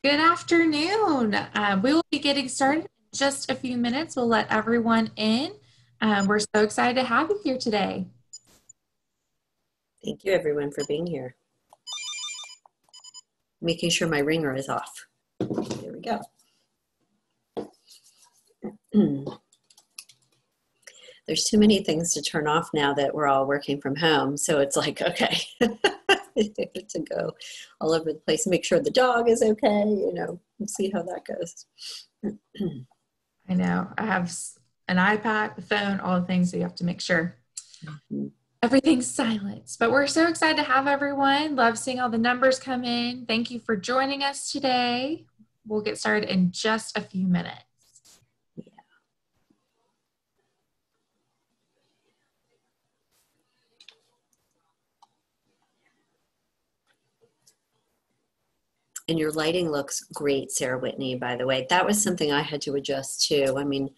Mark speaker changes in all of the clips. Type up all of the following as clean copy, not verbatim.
Speaker 1: Good afternoon. We will be getting started in just a few minutes. We'll let everyone in. We're so excited to have you here today.
Speaker 2: Thank you everyone for being here. Making sure my ringer is off. There we go. There's too many things to turn off now that we're all working from home. So it's like, okay, to go all over the place, make sure the dog is okay, and see how that goes.
Speaker 1: I know. I have an iPad, a phone, all the things, so you have to make sure everything's silent. But we're so excited to have everyone. Love seeing all the numbers come in. Thank you for joining us today. We'll get started in just a few minutes.
Speaker 2: And your lighting looks great, Sarah Whitney, by the way. That was something I had to adjust too. I mean,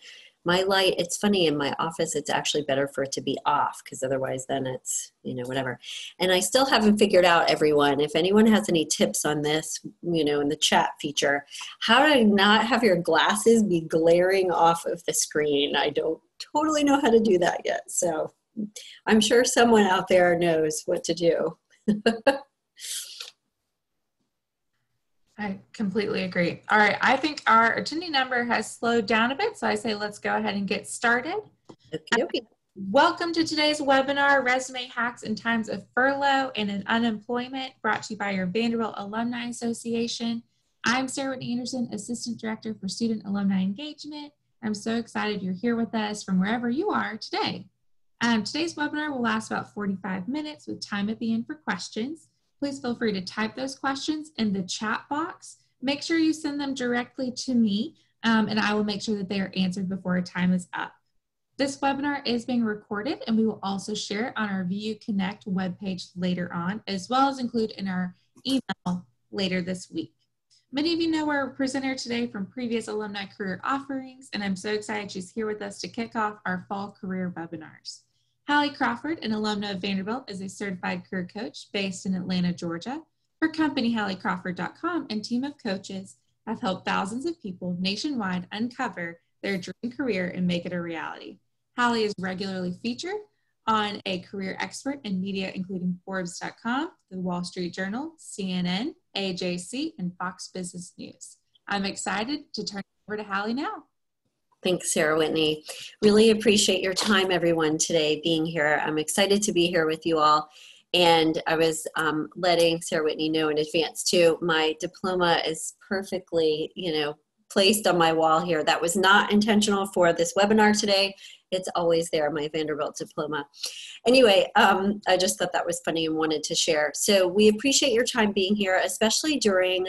Speaker 2: my light, it's funny, in my office, it's actually better for it to be off because otherwise then it's, whatever. And I still haven't figured out, everyone, if anyone has any tips on this, in the chat feature, how to not have your glasses be glaring off of the screen. I don't totally know how to do that yet. So I'm sure someone out there knows what to do.
Speaker 1: I completely agree. All right, I think our attendee number has slowed down a bit, so I say let's go ahead and get started.
Speaker 2: Okay.
Speaker 1: Welcome to today's webinar, Resume Hacks in Times of Furlough and in Unemployment, brought to you by your Vanderbilt Alumni Association. I'm Sarah Whitney Anderson, Assistant Director for Student Alumni Engagement. I'm so excited you're here with us from wherever you are today. Today's webinar will last about 45 minutes with time at the end for questions. Please feel free to type those questions in the chat box. Make sure you send them directly to me, and I will make sure that they are answered before our time is up. This webinar is being recorded, and we will also share it on our VU Connect webpage later on, as well as include in our email later this week. Many of you know our presenter today from previous alumni career offerings, and I'm so excited she's here with us to kick off our fall career webinars. Hallie Crawford, an alumna of Vanderbilt, is a certified career coach based in Atlanta, Georgia. Her company, HallieCrawford.com, and team of coaches have helped thousands of people nationwide uncover their dream career and make it a reality. Hallie is regularly featured on a career expert in media, including Forbes.com, The Wall Street Journal, CNN, AJC, and Fox Business News. I'm excited to turn it over to Hallie now.
Speaker 2: Thanks, Sarah Whitney. Really appreciate your time, everyone, today being here. I'm excited to be here with you all. And I was letting Sarah Whitney know in advance, too. My diploma is perfectly, placed on my wall here. That was not intentional for this webinar today. It's always there, my Vanderbilt diploma. Anyway, I just thought that was funny and wanted to share. So we appreciate your time being here, especially during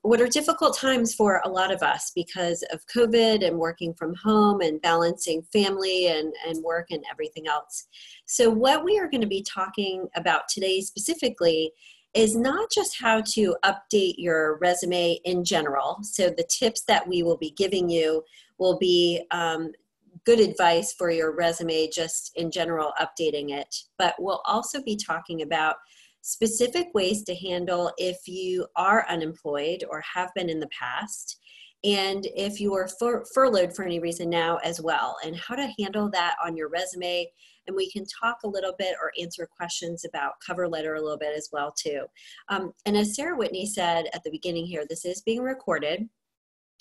Speaker 2: what are difficult times for a lot of us because of COVID and working from home and balancing family and work and everything else. So what we are going to be talking about today specifically is not just how to update your resume in general. So the tips that we will be giving you will be good advice for your resume, just in general, updating it. But we'll also be talking about specific ways to handle if you are unemployed or have been in the past, and if you are furloughed for any reason now as well, and how to handle that on your resume. And we can talk a little bit or answer questions about cover letter a little bit as well too. And as Sarah Whitney said at the beginning here, this is being recorded.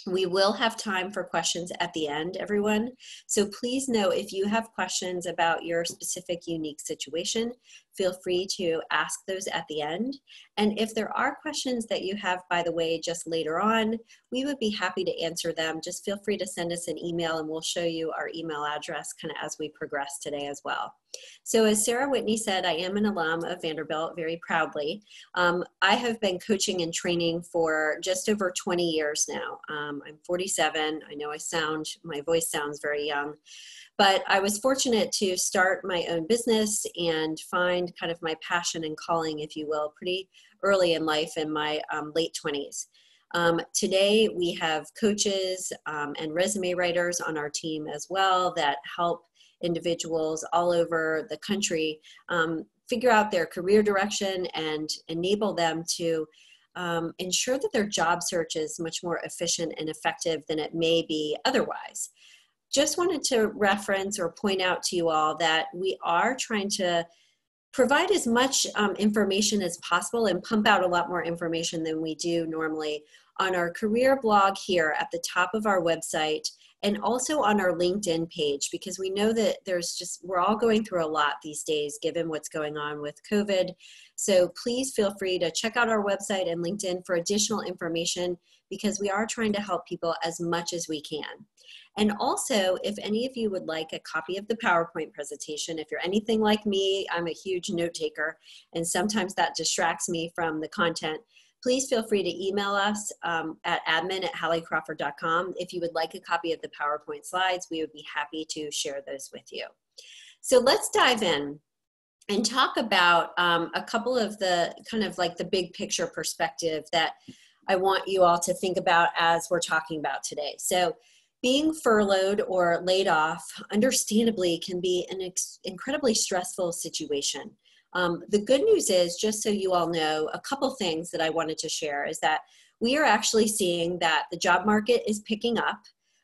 Speaker 2: We will have time for questions at the end, everyone. So please know if you have questions about your specific unique situation, feel free to ask those at the end. And if there are questions that you have, by the way, just later on, we would be happy to answer them. Just feel free to send us an email and we'll show you our email address kind of as we progress today as well. So as Sarah Whitney said, I am an alum of Vanderbilt very proudly. I have been coaching and training for just over 20 years now. I'm 47. I know my voice sounds very young, but I was fortunate to start my own business and find kind of my passion and calling, if you will, pretty early in life in my late 20s. Today we have coaches and resume writers on our team as well that help individuals all over the country figure out their career direction and enable them to ensure that their job search is much more efficient and effective than it may be otherwise. Just wanted to reference or point out to you all that we are trying to provide as much information as possible and pump out a lot more information than we do normally on our career blog here at the top of our website, and also on our LinkedIn page, because we know that we're all going through a lot these days given what's going on with COVID. So please feel free to check out our website and LinkedIn for additional information, because we are trying to help people as much as we can. And also, if any of you would like a copy of the PowerPoint presentation, if you're anything like me, I'm a huge note taker, and sometimes that distracts me from the content. Please feel free to email us at admin@halliecrawford.com. If you would like a copy of the PowerPoint slides, we would be happy to share those with you. So let's dive in and talk about a couple of the kind of like the big picture perspective that I want you all to think about as we're talking about today. So being furloughed or laid off, understandably, can be an incredibly stressful situation. The good news is, just so you all know, a couple things that I wanted to share is that we are actually seeing that the job market is picking up.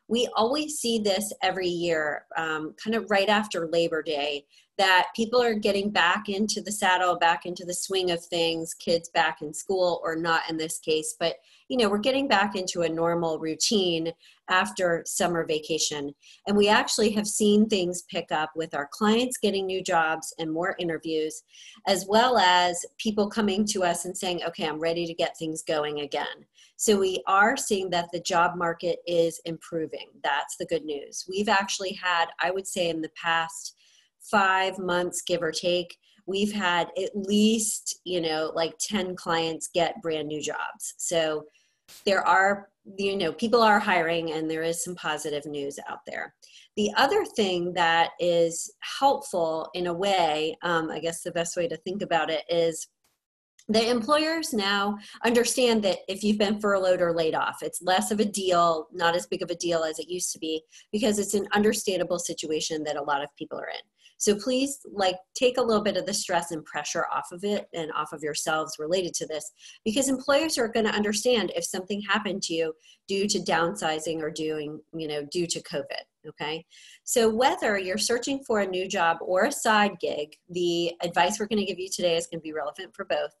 Speaker 2: We always see this every year, kind of right after Labor Day, that people are getting back into the saddle, back into the swing of things, kids back in school, or not in this case, but we're getting back into a normal routine after summer vacation. And we actually have seen things pick up with our clients getting new jobs and more interviews, as well as people coming to us and saying, okay, I'm ready to get things going again. So we are seeing that the job market is improving. That's the good news. We've actually had, I would say, in the past 5 months, give or take, we've had at least, like 10 clients get brand new jobs. So there are, people are hiring, and there is some positive news out there. The other thing that is helpful in a way, I guess the best way to think about it is the employers now understand that if you've been furloughed or laid off, it's less of a deal, not as big of a deal as it used to be, because it's an understandable situation that a lot of people are in. So please take a little bit of the stress and pressure off of it and off of yourselves related to this, because employers are going to understand if something happened to you due to downsizing or due to COVID. Okay. So whether you're searching for a new job or a side gig, the advice we're going to give you today is going to be relevant for both.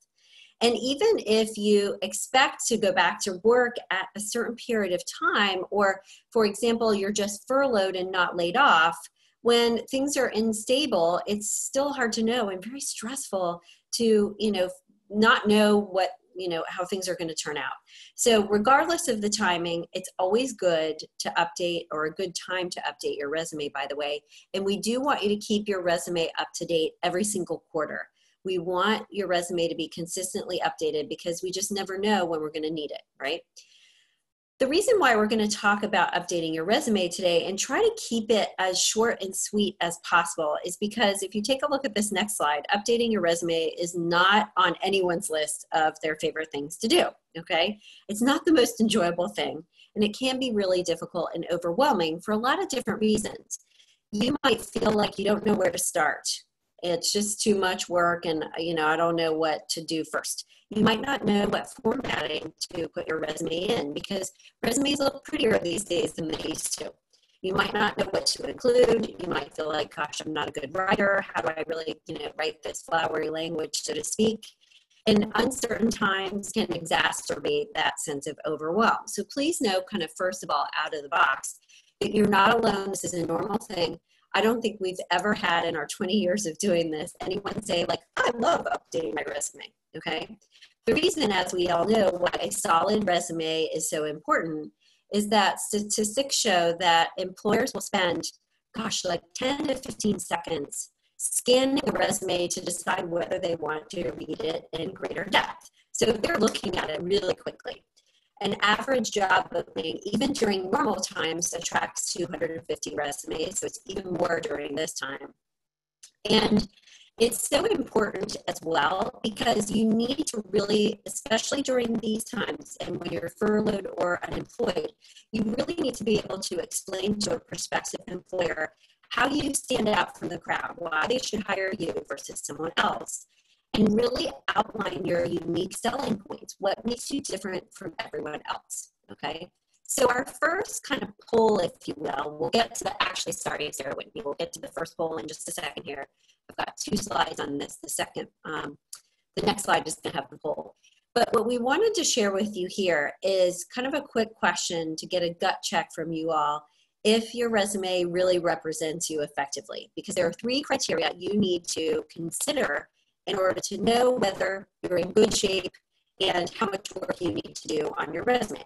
Speaker 2: And even if you expect to go back to work at a certain period of time, or for example, you're just furloughed and not laid off, when things are unstable, it's still hard to know and very stressful to, not know how things are going to turn out. So regardless of the timing, it's always good to update, or a good time to update your resume, by the way. And we do want you to keep your resume up to date every single quarter. We want your resume to be consistently updated, because we just never know when we're going to need it, right? The reason why we're going to talk about updating your resume today and try to keep it as short and sweet as possible is because if you take a look at this next slide, updating your resume is not on anyone's list of their favorite things to do, okay? It's not the most enjoyable thing, and it can be really difficult and overwhelming for a lot of different reasons. You might feel like you don't know where to start. It's just too much work, and I don't know what to do first. You might not know what formatting to put your resume in, because resumes look prettier these days than they used to. You might not know what to include. You might feel like, gosh, I'm not a good writer. How do I really, write this flowery language, so to speak? And uncertain times can exacerbate that sense of overwhelm. So please know, kind of first of all, out of the box, that you're not alone. This is a normal thing. I don't think we've ever had in our 20 years of doing this anyone say, I love updating my resume, okay? The reason, as we all know, why a solid resume is so important is that statistics show that employers will spend, 10 to 15 seconds scanning the resume to decide whether they want to read it in greater depth. So they're looking at it really quickly. An average job opening, even during normal times, attracts 250 resumes, so it's even more during this time. And it's so important as well, because you need to really, especially during these times and when you're furloughed or unemployed, you really need to be able to explain to a prospective employer how you stand out from the crowd, why they should hire you versus someone else. and really outline your unique selling points. What makes you different from everyone else, okay? So our first kind of poll, if you will, we'll get to the, actually, sorry, Sarah Whitney, we'll get to the first poll in just a second here. I've got 2 slides on this. The next slide is going to have the poll. But what we wanted to share with you here is kind of a quick question to get a gut check from you all if your resume really represents you effectively, because there are 3 criteria you need to consider in order to know whether you're in good shape and how much work you need to do on your resume.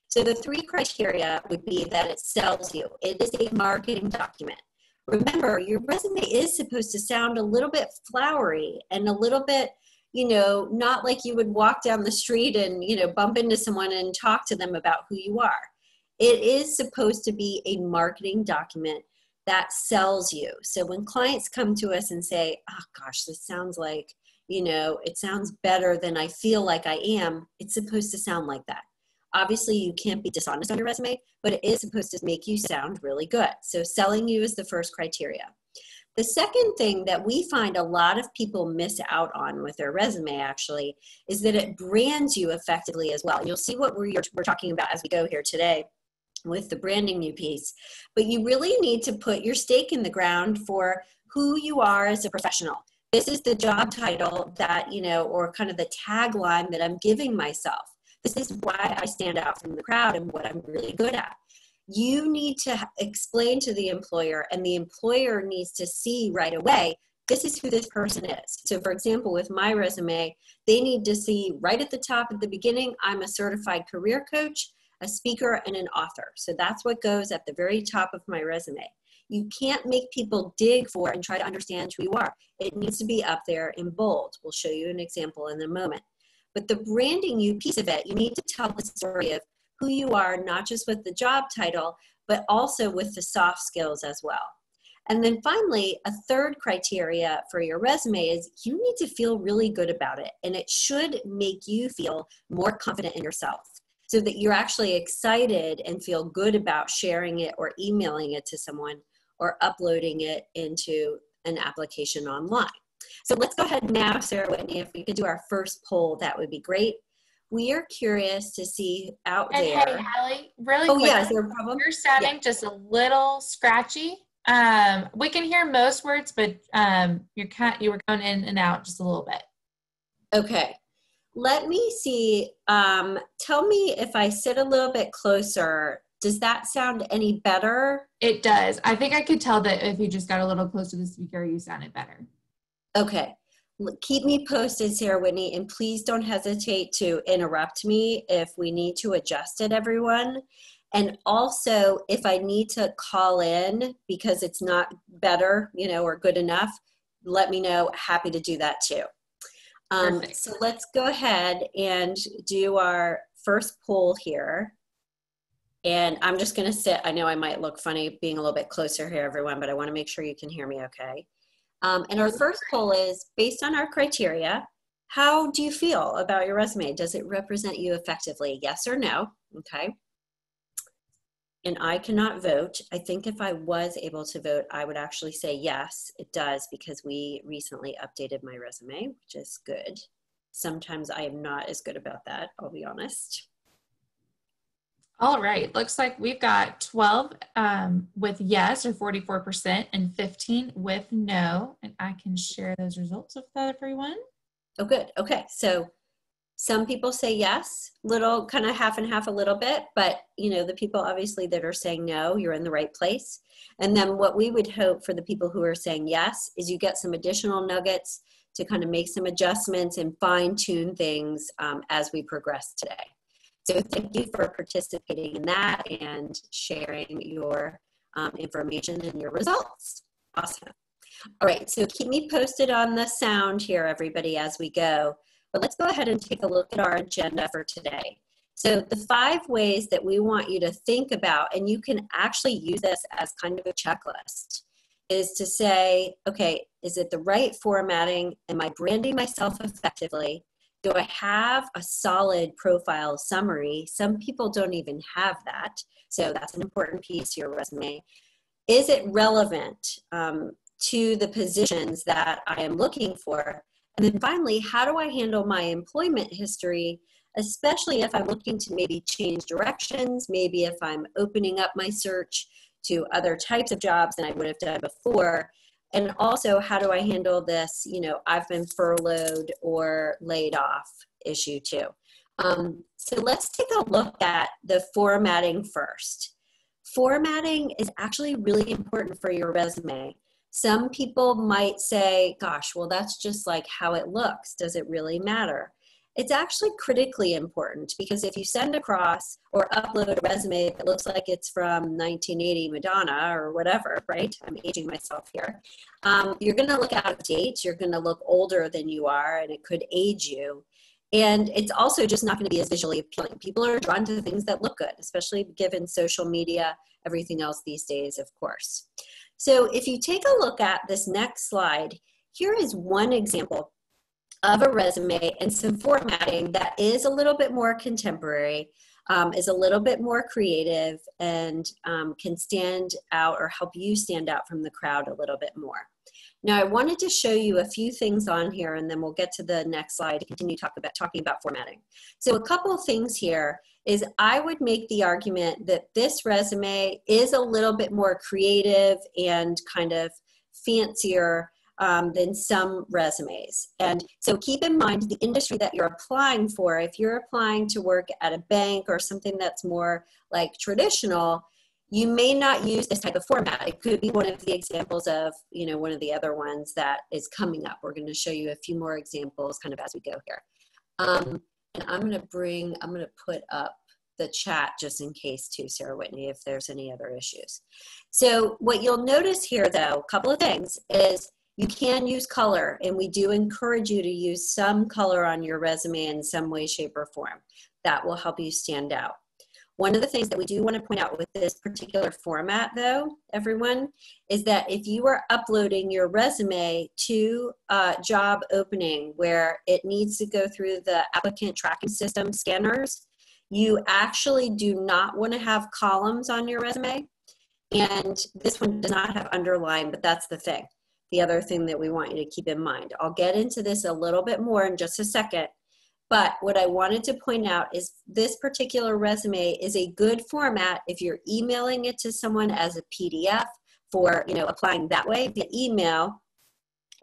Speaker 2: So the 3 criteria would be that it sells you. It is a marketing document. Remember, your resume is supposed to sound a little bit flowery and a little bit, you know, not like you would walk down the street and, you know, bump into someone and talk to them about who you are. It is supposed to be a marketing document that sells you. So when clients come to us and say, oh gosh, this sounds like, you know, it sounds better than I feel like I am, it's supposed to sound like that. Obviously, you can't be dishonest on your resume, but it is supposed to make you sound really good. So selling you is the first criteria. The second thing that we find a lot of people miss out on with their resume actually is that it brands you effectively as well. And you'll see what we're talking about as we go here today with the branding new piece. But you really need to put your stake in the ground for who you are as a professional. This is the job title that, you know, or kind of the tagline that I'm giving myself. This is why I stand out from the crowd and what I'm really good at. You need to explain to the employer, and the employer needs to see right away, this is who this person is. So for example, with my resume, they need to see right at the top at the beginning, I'm a certified career coach, a speaker, and an author. So that's what goes at the very top of my resume. You can't make people dig for and try to understand who you are. It needs to be up there in bold. We'll show you an example in a moment. But the branding you piece of it, you need to tell the story of who you are, not just with the job title, but also with the soft skills as well. And then finally, a third criteria for your resume is you need to feel really good about it. And it should make you feel more confident in yourself so that you're actually excited and feel good about sharing it or emailing it to someone or uploading it into an application online. So let's go ahead now, Sarah Whitney, if we could do our first poll, that would be great. We are curious to see out there.
Speaker 1: Hey, Hallie, really quick.
Speaker 2: Yeah, is there a problem?
Speaker 1: You're sounding just a little scratchy. We can hear most words, but you were going in and out just a little bit.
Speaker 2: Okay. Let me see. Tell me if I sit a little bit closer, does that sound any better?
Speaker 1: It does. I think I could tell that if you just got a little closer to the speaker, you sounded better.
Speaker 2: Okay. Keep me posted, Sarah Whitney, and please don't hesitate to interrupt me if we need to adjust it, everyone. And also, if I need to call in because it's not better, you know, or good enough, let me know. Happy to do that too. So let's go ahead and do our first poll here. And I'm just going to sit. I know I might look funny being a little bit closer here, everyone, but I want to make sure you can hear me okay. And our first poll is, based on our criteria, how do you feel about your resume? Does it represent you effectively? Yes or no? Okay. And I cannot vote. I think if I was able to vote, I would actually say yes, it does, because we recently updated my resume, which is good. Sometimes I am not as good about that, I'll be honest.
Speaker 1: All right, looks like we've got 12 with yes, or 44%, and 15 with no. And I can share those results with everyone.
Speaker 2: Oh, good. Okay, so some people say yes, little kind of half and half a little bit, but you know, the people obviously that are saying no, you're in the right place. And then what we would hope for the people who are saying yes is you get some additional nuggets to kind of make some adjustments and fine tune things as we progress today. So thank you for participating in that and sharing your information and your results. Awesome. All right, so keep me posted on the sound here, everybody, as we go. But let's go ahead and take a look at our agenda for today. So the 5 ways that we want you to think about, and you can actually use this as kind of a checklist, is to say, okay, is it the right formatting? Am I branding myself effectively? Do I have a solid profile summary? Some people don't even have that, so that's an important piece to your resume. Is it relevant to the positions that I am looking for? And then finally, how do I handle my employment history, especially if I'm looking to maybe change directions, maybe if I'm opening up my search to other types of jobs than I would have done before. And also, how do I handle this, I've been furloughed or laid off issue too. So let's take a look at the formatting first. Formatting is actually really important for your resume. Some people might say, gosh, well, that's just like how it looks. Does it really matter? It's actually critically important, because if you send across or upload a resume that looks like it's from 1980 Madonna or whatever, right? I'm aging myself here. You're going to look out of date. You're going to look older than you are, and it could age you. And it's also just not going to be as visually appealing. People are drawn to things that look good, especially given social media, everything else these days, of course. So if you take a look at this next slide, here is one example of a resume and some formatting that is a little bit more contemporary, is a little bit more creative, and can stand out or help you stand out from the crowd a little bit more. Now, I wanted to show you a few things on here, and then we'll get to the next slide to continue talking about formatting. So a couple of things here is I would make the argument that this resume is a little bit more creative and kind of fancier than some resumes. And so keep in mind the industry that you're applying for. If you're applying to work at a bank or something that's more like traditional, you may not use this type of format. It could be one of the examples of, one of the other ones that is coming up. We're going to show you a few more examples kind of as we go here. And I'm going to put up the chat just in case too, Sarah Whitney, if there's any other issues. So what you'll notice here though, a couple of things, is you can use color, and we do encourage you to use some color on your resume in some way, shape, or form. That will help you stand out. One of the things that we do want to point out with this particular format though, everyone, is that if you are uploading your resume to a job opening where it needs to go through the applicant tracking system scanners, you actually do not want to have columns on your resume. And this one does not have underline, but that's the thing. The other thing that we want you to keep in mind. I'll get into this a little bit more in just a second. But what I wanted to point out is this particular resume is a good format if you're emailing it to someone as a PDF for, applying that way via email,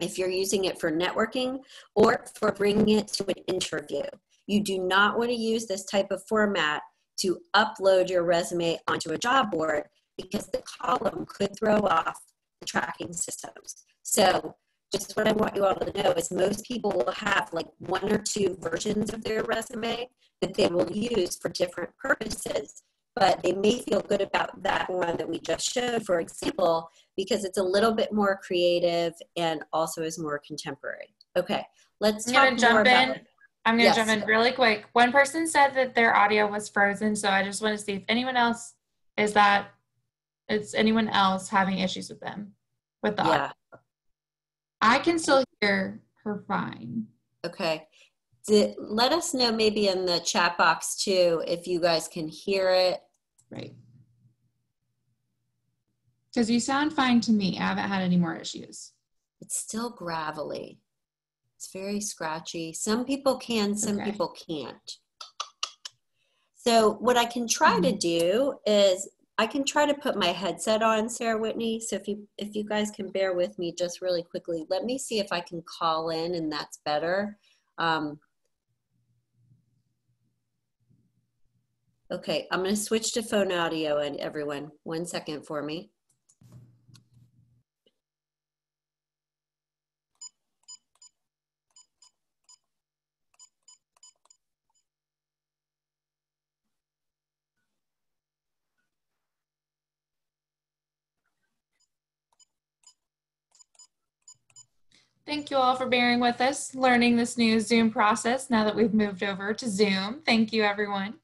Speaker 2: if you're using it for networking or for bringing it to an interview. You do not want to use this type of format to upload your resume onto a job board, because the column could throw off the tracking systems. So just what I want you all to know is most people will have like one or two versions of their resume that they will use for different purposes, but they may feel good about that one that we just showed, for example, because it's a little bit more creative and also is more contemporary. Okay, let's talk more about...
Speaker 1: I'm going to jump in really quick. One person said that their audio was frozen, so I just want to see if anyone else anyone else having issues with the audio. I can still hear her fine.
Speaker 2: Okay. Let us know maybe in the chat box too if you guys can hear it.
Speaker 1: Right. Because you sound fine to me. I haven't had any more issues.
Speaker 2: It's still gravelly. It's very scratchy. Some people can, some people can't. So what I can try to do is I can try to put my headset on, Sarah Whitney. So if you guys can bear with me just really quickly, let me see if I can call in and that's better. Okay, I'm going to switch to phone audio, and everyone, 1 second for me.
Speaker 1: Thank you all for bearing with us, learning this new Zoom process now that we've moved over to Zoom. Thank you, everyone.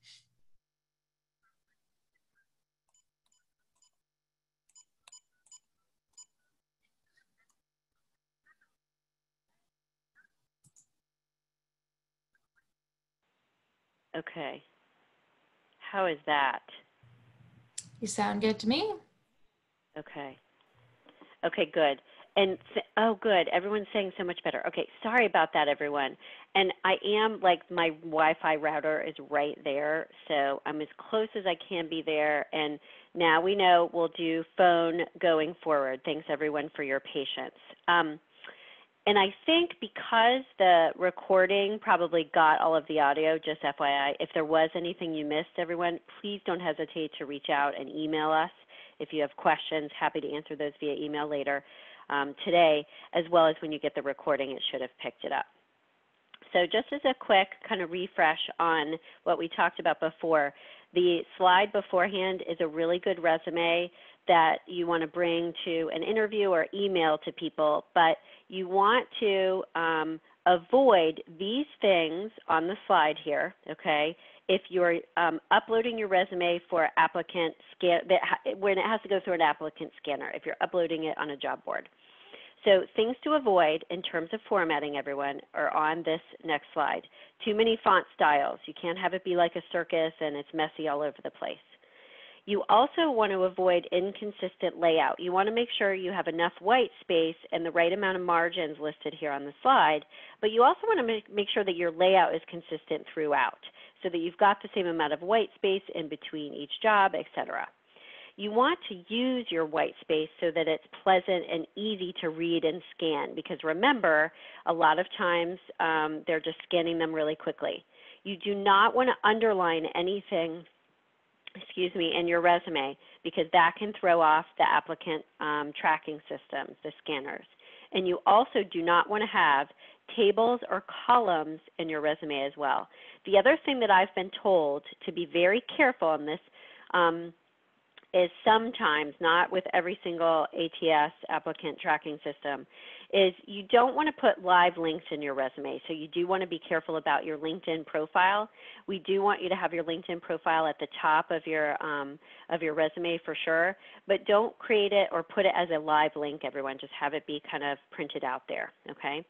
Speaker 3: Okay. How is that?
Speaker 1: You sound good to me.
Speaker 3: Okay. Okay, good. And oh, good. Everyone's saying so much better. Okay, sorry about that, everyone. And I am, like, my Wi-Fi router is right there, so I'm as close as I can be there. And now we know we'll do phone going forward. Thanks, everyone, for your patience. And I think because the recording probably got all of the audio, just FYI, if there was anything you missed, everyone, please don't hesitate to reach out and email us. If you have questions, happy to answer those via email later today, as well as when you get the recording, it should have picked it up. So just as a quick kind of refresh on what we talked about before, the slide beforehand is a really good resume that you want to bring to an interview or email to people, but you want to avoid these things on the slide here, okay, if you're uploading your resume for applicant scan, when it has to go through an applicant scanner, if you're uploading it on a job board. So things to avoid in terms of formatting, everyone, are on this next slide. Too many font styles. You can't have it be like a circus and it's messy all over the place. You also want to avoid inconsistent layout. You want to make sure you have enough white space and the right amount of margins listed here on the slide, but you also want to make sure that your layout is consistent throughout so that you've got the same amount of white space in between each job, etc. You want to use your white space so that it's pleasant and easy to read and scan, because remember, a lot of times they're just scanning them really quickly. You do not want to underline anything in your resume, because that can throw off the applicant tracking systems, the scanners. And you also do not want to have tables or columns in your resume as well. The other thing that I've been told to be very careful on this is sometimes, not with every single ATS, applicant tracking system, is you don't want to put live links in your resume. So you do want to be careful about your LinkedIn profile. We do want you to have your LinkedIn profile at the top of your resume for sure, but don't create it or put it as a live link, everyone. Just have it be kind of printed out there, okay?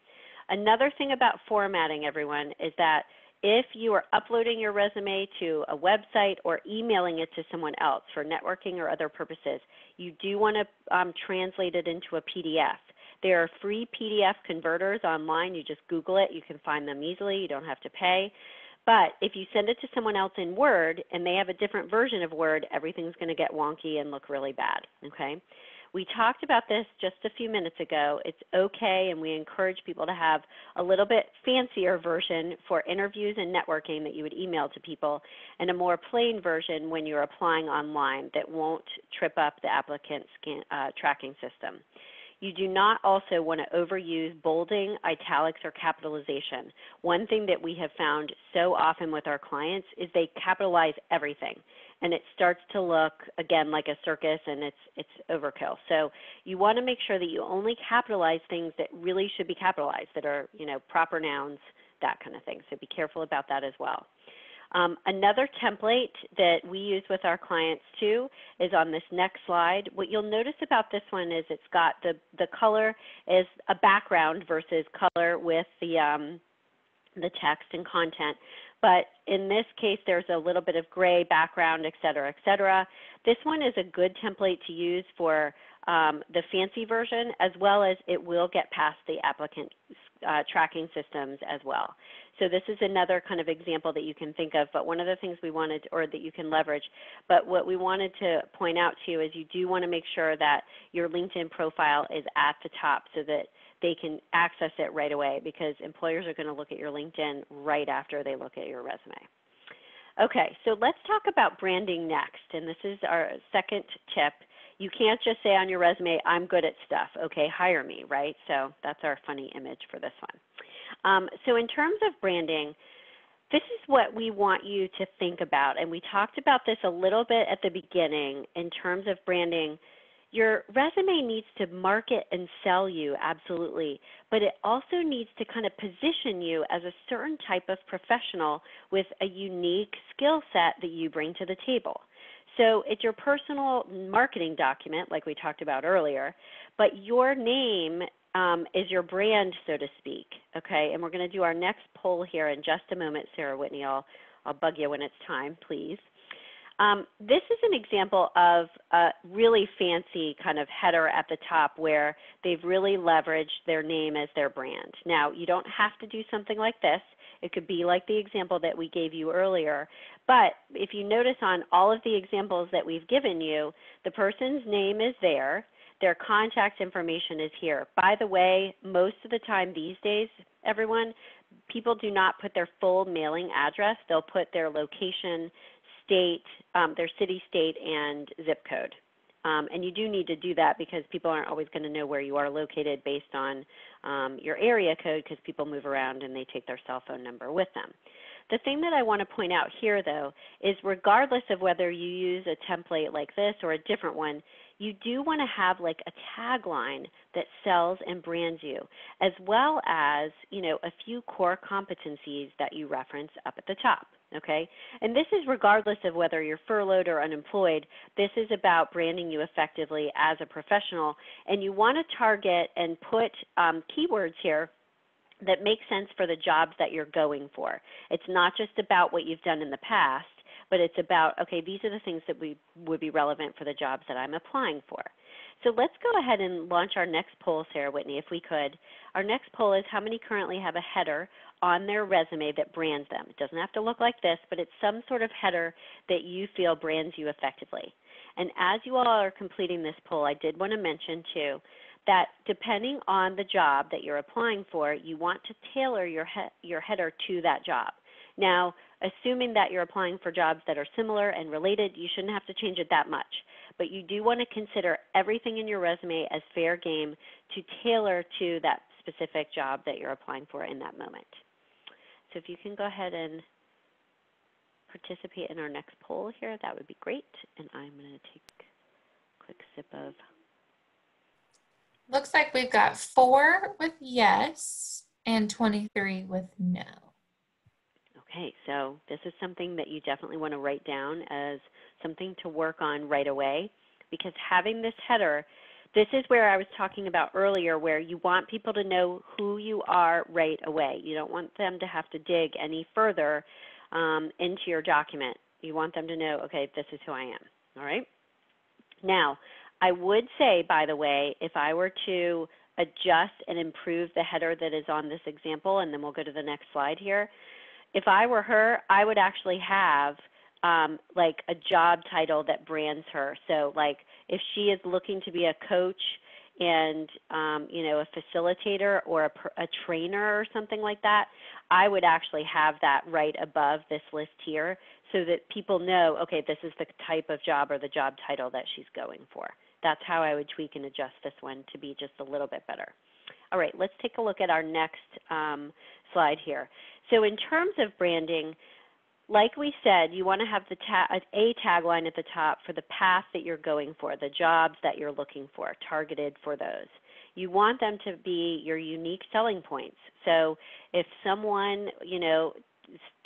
Speaker 3: Another thing about formatting, everyone, is that if you are uploading your resume to a website or emailing it to someone else for networking or other purposes, you do want to translate it into a PDF. There are free PDF converters online. You just Google it. You can find them easily. You don't have to pay. But if you send it to someone else in Word and they have a different version of Word, everything's going to get wonky and look really bad, okay? We talked about this just a few minutes ago. It's okay, and we encourage people to have a little bit fancier version for interviews and networking that you would email to people, and a more plain version when you're applying online that won't trip up the applicant tracking system. You do not also want to overuse bolding, italics, or capitalization. One thing that we have found so often with our clients is they capitalize everything, and it starts to look, again, like a circus, and it's overkill. So you want to make sure that you only capitalize things that really should be capitalized, that are, you know, proper nouns, that kind of thing. So be careful about that as well. Another template that we use with our clients too is on this next slide. What you'll notice about this one is it's got the color is a background versus color with the text and content. But in this case, there's a little bit of gray background, et cetera, et cetera. This one is a good template to use for the fancy version, as well as it will get past the applicant tracking systems as well. So this is another kind of example that you can think of, but one of the things we wanted, or that you can leverage, but what we wanted to point out to you is you do want to make sure that your LinkedIn profile is at the top so that they can access it right away, because employers are going to look at your LinkedIn right after they look at your resume. Okay, so let's talk about branding next, and this is our second tip. You can't just say on your resume, I'm good at stuff, okay, hire me, right? So that's our funny image for this one. So in terms of branding, this is what we want you to think about, and we talked about this a little bit at the beginning in terms of branding. Your resume needs to market and sell you, absolutely, but it also needs to kind of position you as a certain type of professional with a unique skill set that you bring to the table. So it's your personal marketing document, like we talked about earlier, but your name is your brand, so to speak, okay? And we're going to do our next poll here in just a moment, Sarah Whitney. I'll bug you when it's time, please. This is an example of a really fancy kind of header at the top where they've really leveraged their name as their brand. Now, you don't have to do something like this. It could be like the example that we gave you earlier. But if you notice on all of the examples that we've given you, the person's name is there. Their contact information is here. By the way, most of the time these days, everyone, people do not put their full mailing address. They'll put their location, state, their city, state, and zip code. And you do need to do that because people aren't always going to know where you are located based on your area code, because people move around and they take their cell phone number with them. The thing that I want to point out here, though, is regardless of whether you use a template like this or a different one, you do want to have like a tagline that sells and brands you, as well as, you know, a few core competencies that you reference up at the top. Okay, and this is regardless of whether you're furloughed or unemployed. This is about branding you effectively as a professional, and you want to target and put keywords here that make sense for the jobs that you're going for. It's not just about what you've done in the past, but it's about, okay, these are the things that would be relevant for the jobs that I'm applying for. So let's go ahead and launch our next poll, Sarah Whitney, if we could. Our next poll is how many currently have a header on their resume that brands them. It doesn't have to look like this, but it's some sort of header that you feel brands you effectively. And as you all are completing this poll, I did want to mention too that depending on the job that you're applying for, you want to tailor your header to that job. Now, assuming that you're applying for jobs that are similar and related, you shouldn't have to change it that much. But you do want to consider everything in your resume as fair game to tailor to that specific job that you're applying for in that moment. So if you can go ahead and participate in our next poll here, that would be great. And I'm going to take a quick sip of.
Speaker 1: Looks like we've got 4 with yes and 23 with no.
Speaker 3: Okay, so this is something that you definitely want to write down as something to work on right away, because having this header, this is where I was talking about earlier, where you want people to know who you are right away. You don't want them to have to dig any further into your document. You want them to know, okay, this is who I am, all right? Now, I would say, by the way, if I were to adjust and improve the header that is on this example, and then we'll go to the next slide here, if I were her, I would actually have like a job title that brands her. So like if she is looking to be a coach and you know, a facilitator or a trainer or something like that, I would actually have that right above this list here so that people know, okay, this is the type of job or the job title that she's going for. That's how I would tweak and adjust this one to be just a little bit better. All right, let's take a look at our next slide here. So in terms of branding, like we said, you want to have a tagline at the top for the path that you're going for, the jobs that you're looking for, targeted for those. You want them to be your unique selling points. So if someone, you know,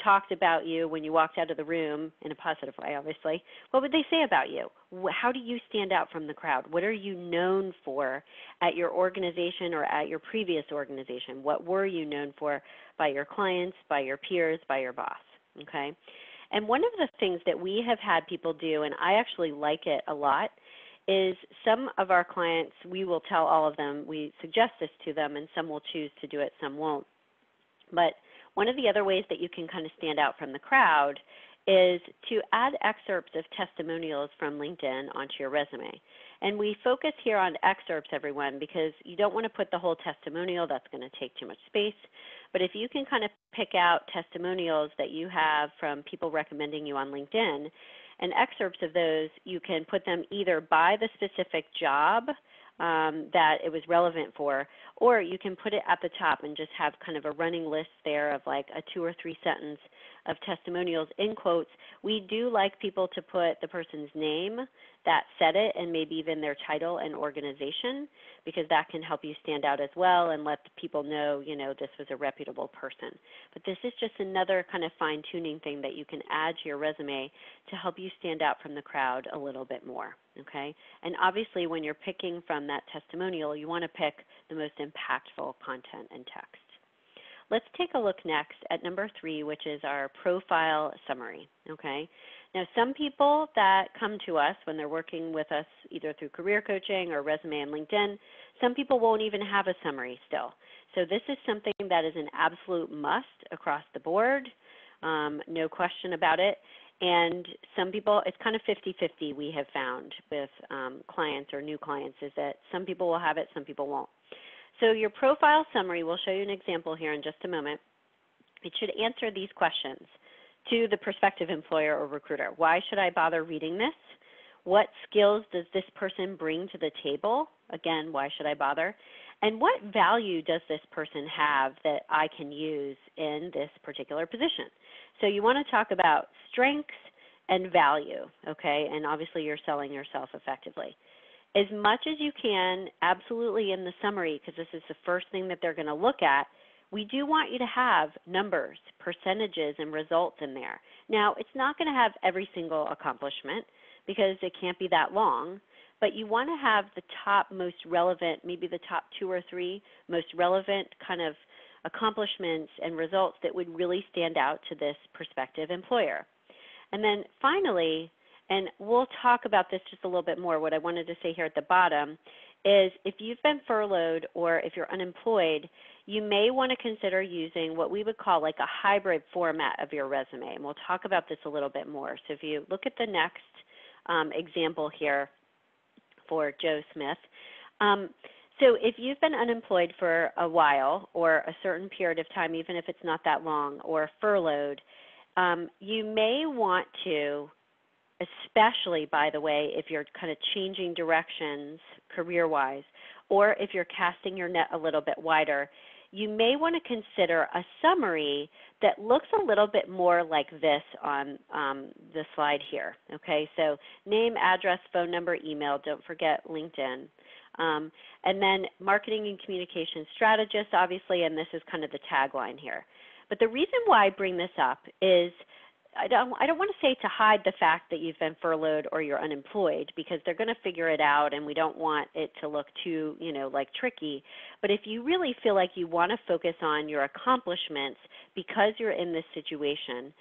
Speaker 3: talked about you when you walked out of the room, in a positive way, obviously, what would they say about you? How do you stand out from the crowd? What are you known for at your organization or at your previous organization? What were you known for by your clients, by your peers, by your boss? Okay? And one of the things that we have had people do, and I actually like it a lot, is some of our clients, we will tell all of them, we suggest this to them, and some will choose to do it, some won't. But one of the other ways that you can kind of stand out from the crowd is to add excerpts of testimonials from LinkedIn onto your resume. And we focus here on excerpts, everyone, because you don't want to put the whole testimonial. That's going to take too much space. But if you can kind of pick out testimonials that you have from people recommending you on LinkedIn, and excerpts of those, you can put them either by the specific job that it was relevant for, or you can put it at the top and just have kind of a running list there of like a 2 or 3 sentence of testimonials in quotes. We do like people to put the person's name that said it and maybe even their title and organization, because that can help you stand out as well and let people know, you know, this was a reputable person. But this is just another kind of fine-tuning thing that you can add to your resume to help you stand out from the crowd a little bit more, okay? And obviously when you're picking from that testimonial, you want to pick the most impactful content and text. Let's take a look next at number 3, which is our profile summary, okay? Now, some people that come to us when they're working with us either through career coaching or resume and LinkedIn, some people won't even have a summary still. So this is something that is an absolute must across the board, no question about it. And some people, it's kind of 50-50 we have found with clients or new clients, is that some people will have it, some people won't. So your profile summary, we'll show you an example here in just a moment. It should answer these questions to the prospective employer or recruiter. Why should I bother reading this? What skills does this person bring to the table? Again, why should I bother? And what value does this person have that I can use in this particular position? So you want to talk about strengths and value, okay? And obviously you're selling yourself effectively. As much as you can, absolutely in the summary, because this is the first thing that they're going to look at, we do want you to have numbers, percentages, and results in there. Now, it's not going to have every single accomplishment because it can't be that long, but you want to have the top most relevant, maybe the top 2 or 3 most relevant kind of accomplishments and results that would really stand out to this prospective employer. And then finally, and we'll talk about this just a little bit more, what I wanted to say here at the bottom is if you've been furloughed or if you're unemployed, you may want to consider using what we would call like a hybrid format of your resume. And we'll talk about this a little bit more. So if you look at the next example here for Joe Smith. So if you've been unemployed for a while or a certain period of time, even if it's not that long, or furloughed, you may want to, especially, by the way, if you're kind of changing directions career-wise, or if you're casting your net a little bit wider, you may want to consider a summary that looks a little bit more like this on the slide here. Okay, so name, address, phone number, email, don't forget LinkedIn. And then marketing and communication strategist, obviously, and this is kind of the tagline here. But the reason why I bring this up is I don't want to say to hide the fact that you've been furloughed or you're unemployed, because they're going to figure it out and we don't want it to look too, like tricky. But if you really feel like you want to focus on your accomplishments because you're in this situation,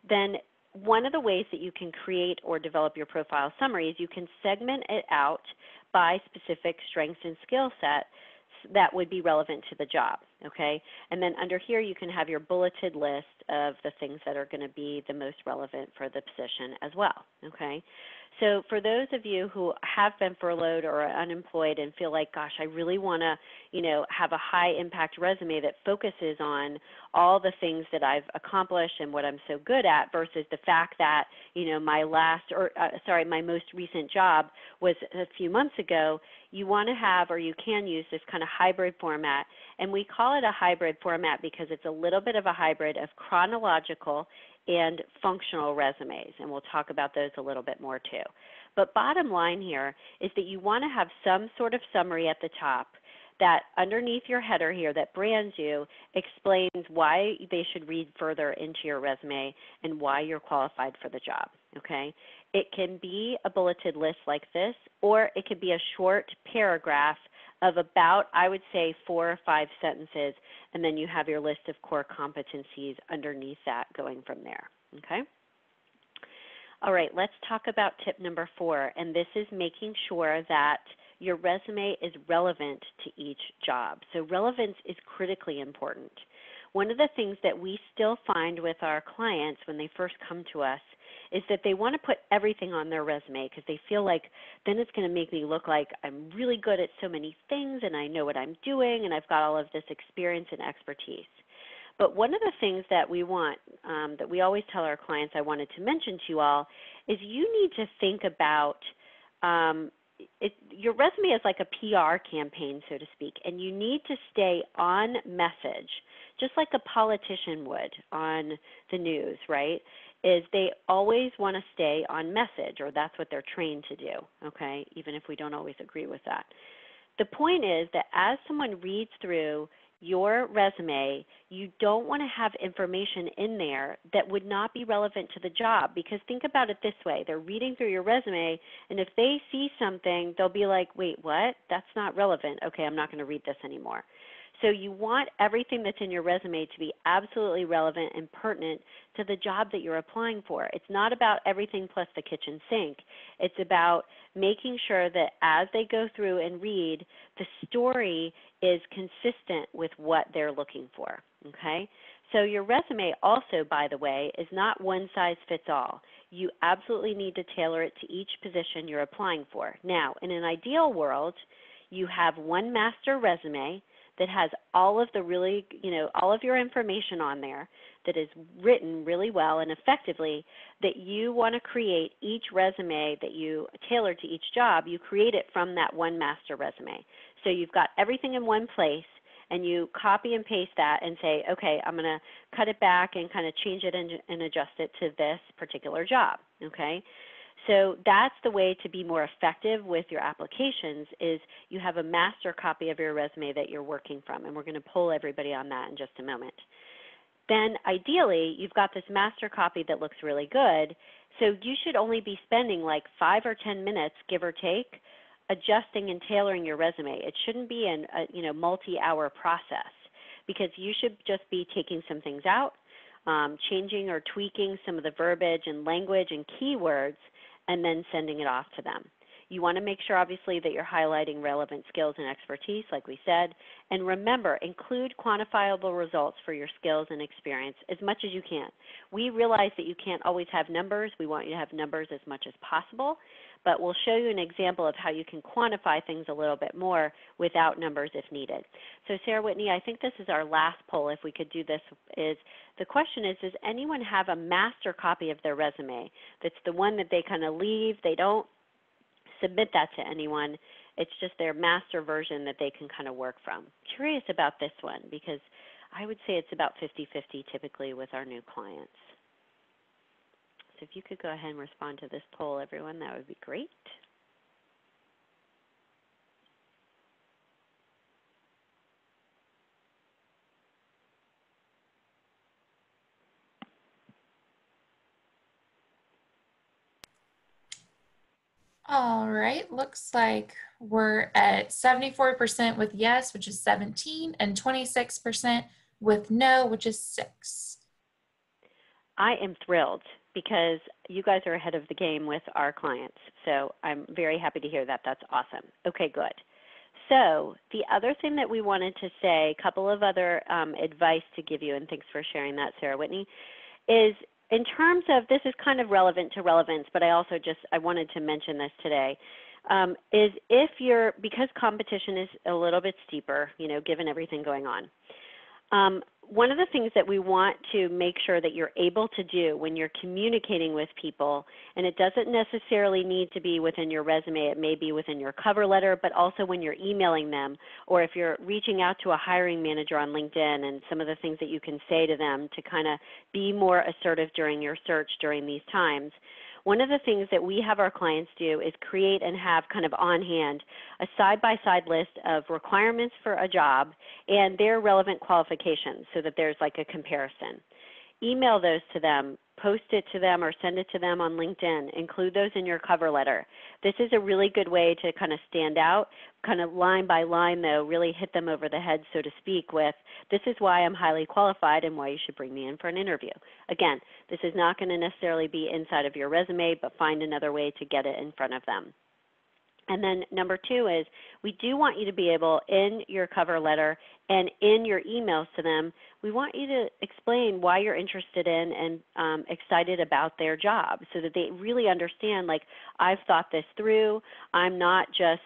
Speaker 3: then one of the ways that you can create or develop your profile summary is you can segment it out by specific strengths and skill set that would be relevant to the job, okay? And then under here you can have your bulleted list of the things that are going to be the most relevant for the position as well, okay? So for those of you who have been furloughed or are unemployed and feel like, gosh, I really want to, have a high impact resume that focuses on all the things that I've accomplished and what I'm so good at versus the fact that, my most recent job was a few months ago, you want to have, or you can use this kind of hybrid format. And we call it a hybrid format because it's a little bit of a hybrid of chronological and functional resumes, and we'll talk about those a little bit more too. But bottom line here is that you want to have some sort of summary at the top that underneath your header here that brands you explains why they should read further into your resume and why you're qualified for the job, okay? It can be a bulleted list like this, or it could be a short paragraph of about, I would say, 4 or 5 sentences, and then you have your list of core competencies underneath that going from there, okay? All right, let's talk about tip number 4, and this is making sure that your resume is relevant to each job. So relevance is critically important. One of the things that we still find with our clients when they first come to us is that they want to put everything on their resume because they feel like then it's going to make me look like I'm really good at so many things and I know what I'm doing and I've got all of this experience and expertise. But one of the things that we want, that we always tell our clients, I wanted to mention to you all, is you need to think about your resume is like a PR campaign, so to speak, and you need to stay on message, just like a politician would on the news, right? Is they always want to stay on message, or that's what they're trained to do, okay, even if we don't always agree with that. The point is that as someone reads through your resume, you don't want to have information in there that would not be relevant to the job, because think about it this way. They're reading through your resume, and if they see something, they'll be like, wait, what? That's not relevant. Okay, I'm not going to read this anymore. So you want everything that's in your resume to be absolutely relevant and pertinent to the job that you're applying for. It's not about everything plus the kitchen sink. It's about making sure that as they go through and read, the story is consistent with what they're looking for, okay? So your resume also, by the way, is not one size fits all. You absolutely need to tailor it to each position you're applying for. Now, in an ideal world, you have one master resume that has all of the really, all of your information on there that is written really well and effectively, that you want to create each resume that you tailor to each job, you create it from that one master resume. So you've got everything in one place, and you copy and paste that and say, okay, I'm going to cut it back and kind of change it and adjust it to this particular job, okay? So that's the way to be more effective with your applications, is you have a master copy of your resume that you're working from, and we're going to poll everybody on that in just a moment. Then ideally, you've got this master copy that looks really good, so you should only be spending like 5 or 10 minutes, give or take, adjusting and tailoring your resume. It shouldn't be a multi-hour process, because you should just be taking some things out, changing or tweaking some of the verbiage and language and keywords, and then sending it off to them. You want to make sure, obviously, that you're highlighting relevant skills and expertise, like we said. And remember, include quantifiable results for your skills and experience as much as you can. We realize that you can't always have numbers. We want you to have numbers as much as possible. But we'll show you an example of how you can quantify things a little bit more without numbers if needed. So Sarah Whitney, I think this is our last poll. If we could do this, is the question is, does anyone have a master copy of their resume? That's the one that they kind of leave. They don't submit that to anyone. It's just their master version that they can kind of work from. Curious about this one, because I would say it's about 50-50 typically with our new clients. So if you could go ahead and respond to this poll, everyone, that would be great.
Speaker 1: All right, looks like we're at 74% with yes, which is 17, and 26% with no, which is 6.
Speaker 3: I am thrilled, because you guys are ahead of the game with our clients. So I'm very happy to hear that. That's awesome. Okay, good. So the other thing that we wanted to say, a couple of other advice to give you, and thanks for sharing that, Sarah Whitney, is in terms of, this is kind of relevant to relevance, but I wanted to mention this today, is if because competition is a little bit steeper, given everything going on, one of the things that we want to make sure that you're able to do when you're communicating with people, and it doesn't necessarily need to be within your resume, it may be within your cover letter, but also when you're emailing them, or if you're reaching out to a hiring manager on LinkedIn, and some of the things that you can say to them to kind of be more assertive during your search during these times. One of the things that we have our clients do is create and have kind of on hand a side-by-side list of requirements for a job and their relevant qualifications, so that there's like a comparison. Email those to them, post it to them, or send it to them on LinkedIn. Include those in your cover letter. This is a really good way to kind of stand out, kind of line by line though, really hit them over the head, so to speak, with this is why I'm highly qualified and why you should bring me in for an interview. Again, this is not going to necessarily be inside of your resume, but find another way to get it in front of them. And then number 2 is, we do want you to be able, in your cover letter and in your emails to them, we want you to explain why you're interested in and excited about their job, so that they really understand, like, I've thought this through. I'm not just,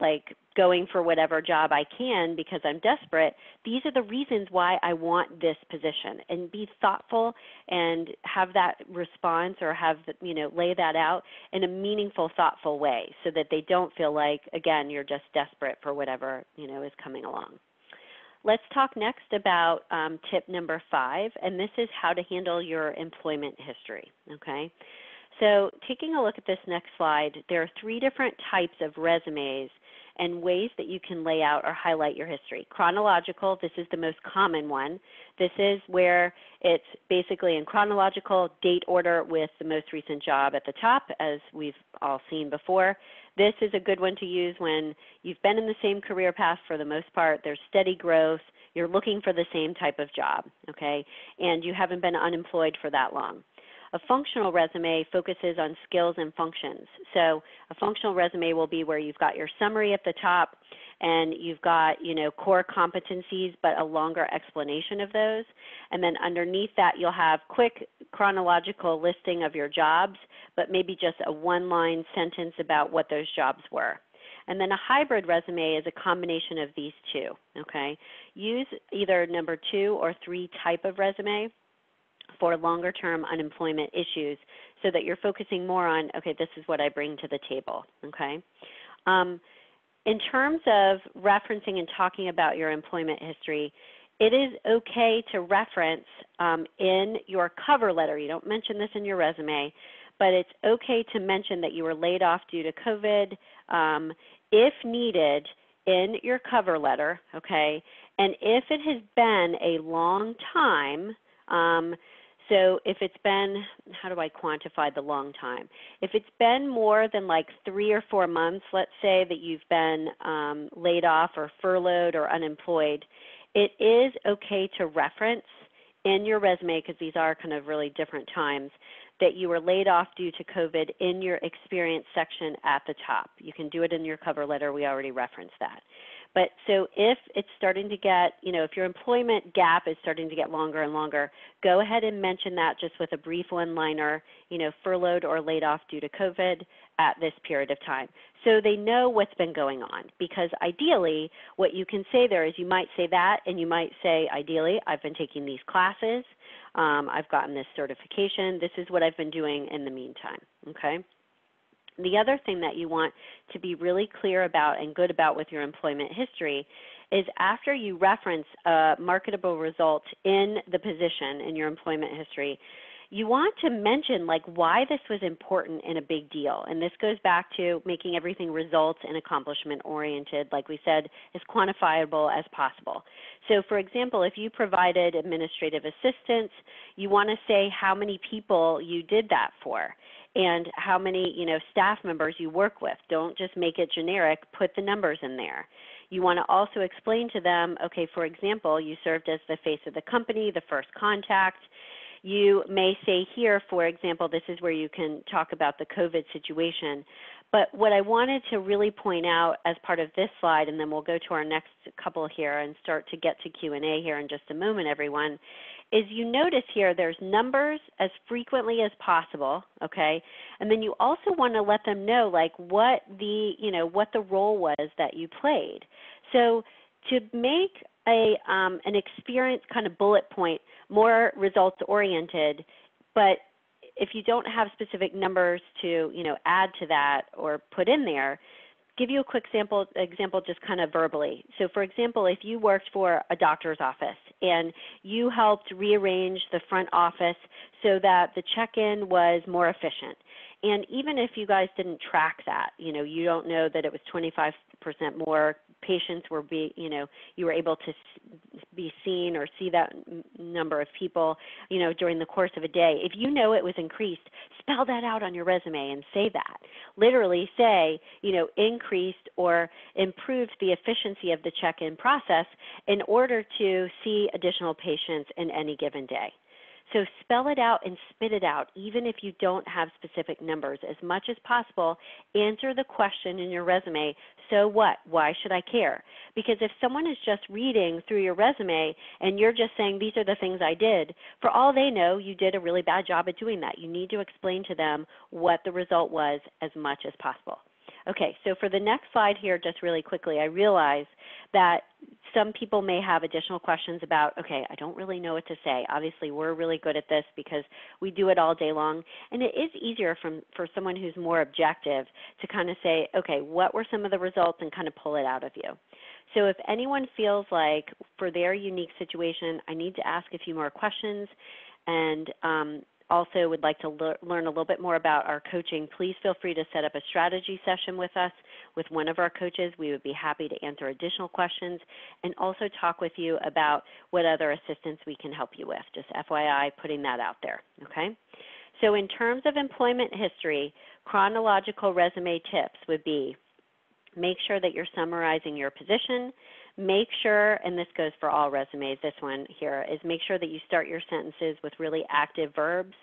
Speaker 3: like going for whatever job I can because I'm desperate. These are the reasons why I want this position, and be thoughtful and have that response, or have, lay that out in a meaningful, thoughtful way, so that they don't feel like, again, you're just desperate for whatever, is coming along. Let's talk next about tip number 5, and this is how to handle your employment history, okay? So taking a look at this next slide, there are 3 different types of resumes and ways that you can lay out or highlight your history. Chronological, this is the most common one. This is where it's basically in chronological date order with the most recent job at the top, as we've all seen before. this is a good one to use when you've been in the same career path for the most part, there's steady growth, you're looking for the same type of job, okay, and you haven't been unemployed for that long. A functional resume focuses on skills and functions. So a functional resume will be where you've got your summary at the top and you've got, core competencies, but a longer explanation of those. And then underneath that, you'll have quick chronological listing of your jobs, but maybe just a one-line sentence about what those jobs were. And then a hybrid resume is a combination of these two, okay? Use either number 2 or 3 type of resume for longer-term unemployment issues so that you're focusing more on, okay, this is what I bring to the table, okay? In terms of referencing and talking about your employment history, it is okay to reference in your cover letter. You don't mention this in your resume, but it's okay to mention that you were laid off due to COVID if needed in your cover letter, okay? And if it has been a long time, so if it's been, how do I quantify the long time? If it's been more than like 3 or 4 months, let's say that you've been laid off or furloughed or unemployed, it is okay to reference in your resume, because these are kind of really different times, that you were laid off due to COVID in your experience section at the top. You can do it in your cover letter. We already referenced that. But so if it's starting to get, if your employment gap is starting to get longer and longer, go ahead and mention that just with a brief one-liner, furloughed or laid off due to COVID at this period of time. So they know what's been going on, because ideally what you can say there is you might say that, and you might say, ideally, I've been taking these classes, I've gotten this certification, this is what I've been doing in the meantime, okay? The other thing that you want to be really clear about and good about with your employment history is after you reference a marketable result in the position in your employment history, you want to mention like why this was important and a big deal. And this goes back to making everything results and accomplishment oriented, like we said, as quantifiable as possible. So for example, if you provided administrative assistance, you want to say how many people you did that for and how many staff members you work with. Don't just make it generic, put the numbers in there. You want to also explain to them, okay, for example, you served as the face of the company, the first contact. You may say here, for example, this is where you can talk about the COVID situation. But what I wanted to really point out as part of this slide, and then we'll go to our next couple here and start to get to Q&A here in just a moment, everyone, is you notice here there's numbers as frequently as possible, okay? And then you also want to let them know like what the, what the role was that you played. So to make an experience kind of bullet point more results oriented, but if you don't have specific numbers to, add to that or put in there, give you a quick example just kind of verbally. So for example, if you worked for a doctor's office and you helped rearrange the front office so that the check-in was more efficient, and even if you guys didn't track that, you don't know that it was 25% more patients were you were able to be seen or see that number of people, during the course of a day. If you know it was increased, spell that out on your resume and say that. Literally say, increased or improved the efficiency of the check-in process in order to see additional patients in any given day. So spell it out and spit it out, even if you don't have specific numbers. As much as possible, answer the question in your resume, so what? Why should I care? Because if someone is just reading through your resume and you're just saying, these are the things I did, for all they know, you did a really bad job at doing that. You need to explain to them what the result was as much as possible. Okay, so for the next slide here, just really quickly, I realize that some people may have additional questions about, okay, I don't really know what to say. Obviously, we're really good at this because we do it all day long. And it is easier for someone who's more objective to kind of say, okay, what were some of the results and kind of pull it out of you. So if anyone feels like for their unique situation, I need to ask a few more questions and also would like to learn a little bit more about our coaching, please feel free to set up a strategy session with us, with one of our coaches. We would be happy to answer additional questions and also talk with you about what other assistance we can help you with. Just FYI, putting that out there, okay? So in terms of employment history, chronological resume tips would be make sure that you're summarizing your position. Make sure, and this goes for all resumes, this one here, is make sure that you start your sentences with really active verbs.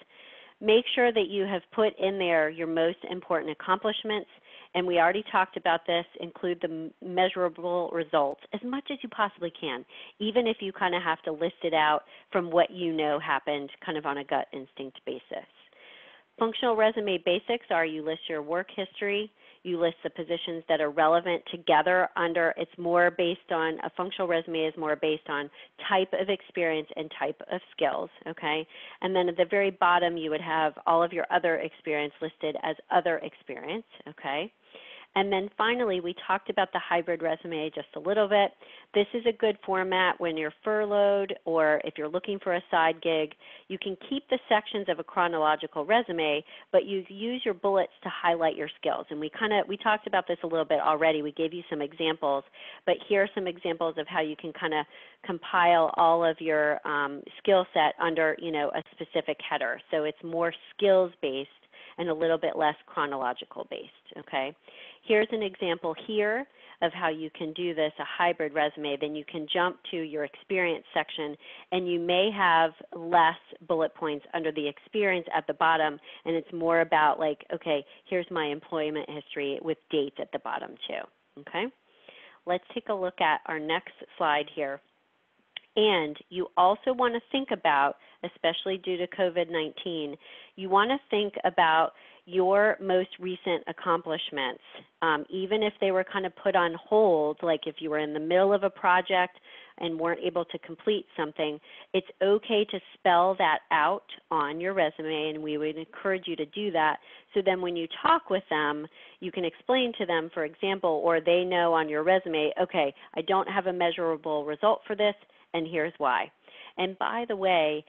Speaker 3: Make sure that you have put in there your most important accomplishments, and we already talked about this, include the measurable results as much as you possibly can, even if you kind of have to list it out from what you know happened kind of on a gut instinct basis. Functional resume basics are you list your work history, you list the positions that are relevant together under, it's more based on, a functional resume is more based on type of experience and type of skills, okay? And then at the very bottom you would have all of your other experience listed as other experience, okay? And then finally, we talked about the hybrid resume just a little bit. This is a good format when you're furloughed or if you're looking for a side gig. You can keep the sections of a chronological resume, but you use your bullets to highlight your skills. And we talked about this a little bit already. We gave you some examples, but here are some examples of how you can kind of compile all of your skill set under, a specific header. So it's more skills-based and a little bit less chronological based, okay? Here's an example here of how you can do this, a hybrid resume. Then you can jump to your experience section, and you may have less bullet points under the experience at the bottom, and it's more about like, okay, here's my employment history with dates at the bottom too, okay? Let's take a look at our next slide here. And you also want to think about, especially due to COVID-19, you want to think about your most recent accomplishments, even if they were kind of put on hold, like if you were in the middle of a project and weren't able to complete something, it's okay to spell that out on your resume, and we would encourage you to do that. So then when you talk with them, you can explain to them, for example, or they know on your resume, okay, I don't have a measurable result for this, and here's why. And by the way,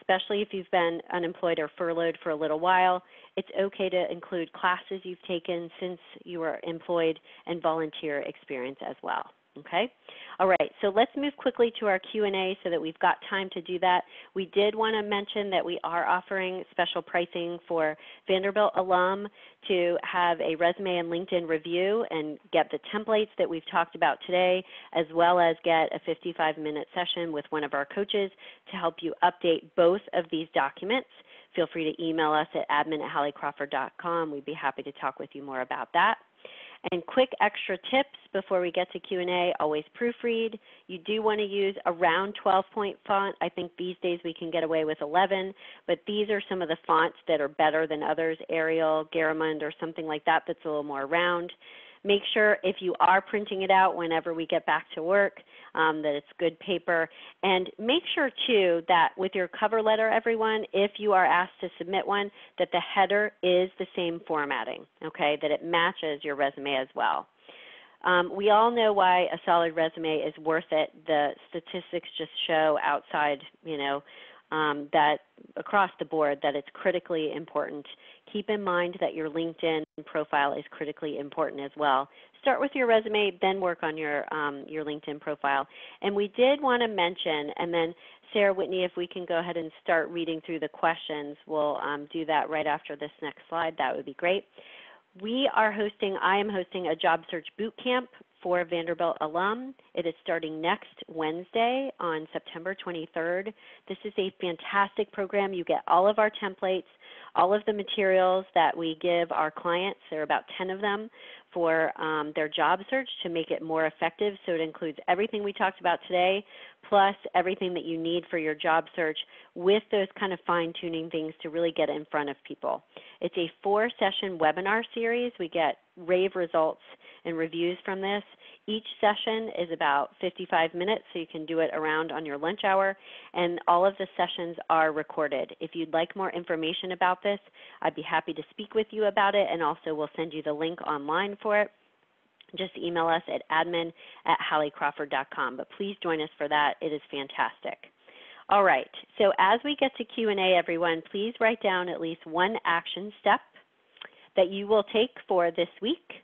Speaker 3: especially if you've been unemployed or furloughed for a little while, it's okay to include classes you've taken since you were employed and volunteer experience as well. Okay? All right, so let's move quickly to our Q&A so that we've got time to do that. We did want to mention that we are offering special pricing for Vanderbilt alum to have a resume and LinkedIn review and get the templates that we've talked about today, as well as get a 55-minute session with one of our coaches to help you update both of these documents. Feel free to email us at admin@halliecrawford.com. We'd be happy to talk with you more about that. And quick extra tips before we get to Q&A, always proofread. You do want to use around 12-point font. I think these days we can get away with 11, but these are some of the fonts that are better than others, Arial, Garamond, or something like that that's a little more round. Make sure if you are printing it out whenever we get back to work, that it's good paper. And make sure, too, that with your cover letter, everyone, if you are asked to submit one, that the header is the same formatting, okay, that it matches your resume as well. We all know why a solid resume is worth it. The statistics just show outside, that across the board that it's critically important. Keep in mind that your LinkedIn profile is critically important as well. Start with your resume, then work on your LinkedIn profile. And we did want to mention, and then Sarah Whitney, if we can go ahead and start reading through the questions, we'll do that right after this next slide. That would be great. I am hosting a job search boot camp for Vanderbilt alum. It is starting next Wednesday on September 23rd. This is a fantastic program. You get all of our templates, all of the materials that we give our clients. There are about 10 of them for their job search to make it more effective. So it includes everything we talked about today, plus everything that you need for your job search with those kind of fine-tuning things to really get in front of people. It's a 4-session webinar series. We get rave results and reviews from this. Each session is about 55 minutes, so you can do it around on your lunch hour, and all of the sessions are recorded. If you'd like more information about this, I'd be happy to speak with you about it, and also we'll send you the link online for it. Just email us at admin@halliecrawford.com, but please join us for that. It is fantastic. All right, so as we get to Q&A, everyone, please write down at least one action step that you will take for this week.